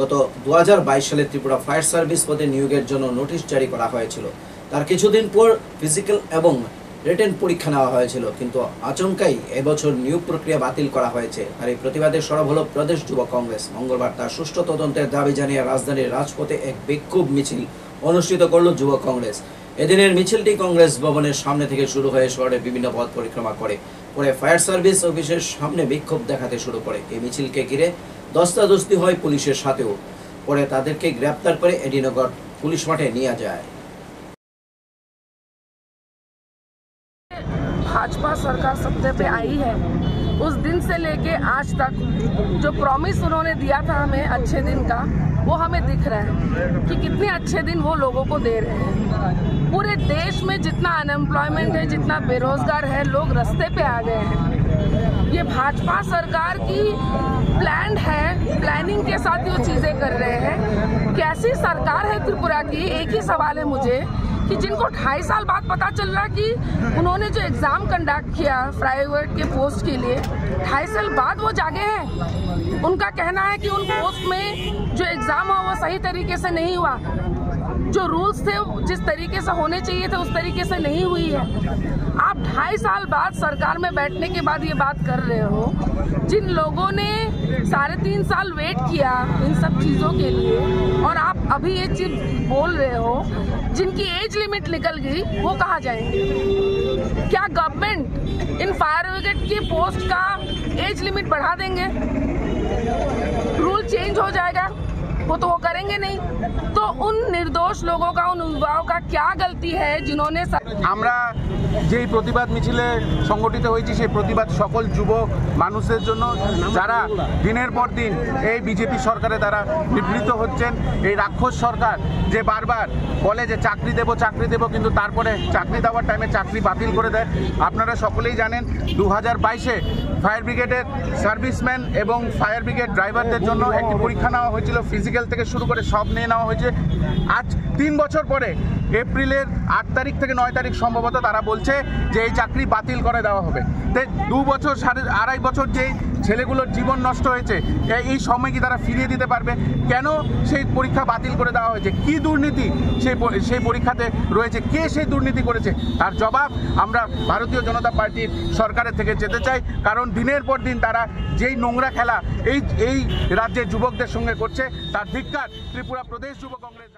গত 2022 সালে Tripura fire service পদে নিয়োগের জন্য নোটিশ জারি করা হয়েছিল। তার কিছুদিন পর ফিজিক্যাল এবং রিটেন পরীক্ষা নেওয়া হয়েছিল, কিন্তু আচমকাই এবছর নিয়োগ প্রক্রিয়া বাতিল করা হয়েছে। আর এই প্রতিবাদে সরব হল প্রদেশ যুব কংগ্রেস। মঙ্গলবার তার সুষ্ঠু তদন্তের দাবি জানিয়ে রাজধানীর রাজপথে এক বিক্ষোভ মিছিল অনুষ্ঠিত করল যুব কংগ্রেস। এদিনের মিছিলটি কংগ্রেস ভবনের সামনে থেকে শুরু হয়ে শহরের বিভিন্ন পথ পরিক্রমা করে পরে ফায়ার সার্ভিস অফিসের সামনে বিক্ষোভ দেখাতে শুরু করে। এই মিছিলকে ঘিরে দস্তাদস্তি হয় পুলিশের সাথেও। পরে তাদেরকে গ্রেপ্তার করে এডিনগর পুলিশ মাঠে নিয়ে যায়। भाजपा सरकार सत्ते पे आई है, उस दिन से लेके आज तक जो प्रॉमिस उन्होंने दिया था हमें अच्छे दिन का, वो हमें दिख रहा है कि कितने अच्छे दिन वो लोगों को दे रहे हैं। पूरे देश में जितना अनएम्प्लॉयमेंट है, जितना बेरोजगार है, लोग रास्ते पे आ गए हैं। ये भाजपा सरकार की प्लान है, प्लानिंग के साथ वो चीजें कर रहे हैं। कैसी सरकार है त्रिपुरा की? एक ही सवाल है मुझे कि जिनको 2.5 साल बाद पता चल रहा कि उन्होंने जो एग्जाम कंडक्ट किया प्राइवेट के पोस्ट के लिए, 2.5 साल बाद वो जागे हैं। उनका कहना है कि उन पोस्ट में जो एग्जाम हुआ वो सही तरीके से नहीं हुआ, जो रूल्स थे जिस तरीके से होने चाहिए थे उस तरीके से नहीं हुई है। आप 2.5 साल बाद सरकार में बैठने के बाद ये बात कर रहे हो। जिन लोगों ने 3.5 साल वेट किया इन सब चीज़ों के लिए, और आप अभी ये चीज बोल रहे हो, जिनकी एज लिमिट निकल गई वो कहाँ जाएंगे? क्या गवर्नमेंट इन फायर ब्रिगेड की पोस्ट का एज लिमिट बढ़ा देंगे? रूल चेंज हो जाएगा? वो तो वो करेंगे नहीं। तो उन निर्दोष लोगों का, उन युवाओं का क्या गलती है जिन्होंने আমরা যেই প্রতিবাদ মিছিলে সংগঠিত হয়েছি সেই প্রতিবাদ সকল যুব মানুষদের জন্য, যারা দিনের পর দিন এই বিজেপি সরকারের দ্বারা নিবৃত্ত হচ্ছেন। এই রাক্ষস সরকার যে বারবার বলে যে চাকরি দেব কিন্তু তারপরে চাকরি দেওয়ার টাইমে চাকরি বাতিল করে দেয়। আপনারা সকলেই জানেন 2022-এ ফায়ার ব্রিগেডের সার্ভিসম্যান এবং ফায়ার ব্রিগেড ড্রাইভারদের জন্য একটি পরীক্ষা নেওয়া হয়েছিল, ফিজিক্যাল থেকে শুরু করে সব নিয়ে নেওয়া হয়েছে। আজ 3 বছর পরে এপ্রিলের 8 তারিখ থেকে 9 তারিখ সম্ভবত তারা বলছে যে এই চাকরি বাতিল করে দেওয়া হবে। তাই 2 বছর 2.5 বছর যেই ছেলেগুলোর জীবন নষ্ট হয়েছে, এই সময় কি তারা ফিরিয়ে দিতে পারবে? কেন সেই পরীক্ষা বাতিল করে দেওয়া হয়েছে? কি দুর্নীতি সেই পরীক্ষাতে রয়েছে? কে সেই দুর্নীতি করেছে? তার জবাব আমরা ভারতীয় জনতা পার্টির সরকারের থেকে যেতে চাই। কারণ দিনের পর দিন তারা যেই নোংরা খেলা এই রাজ্যের যুবকদের সঙ্গে করছে, তার ধিক্কার ত্রিপুরা প্রদেশ যুব কংগ্রেস।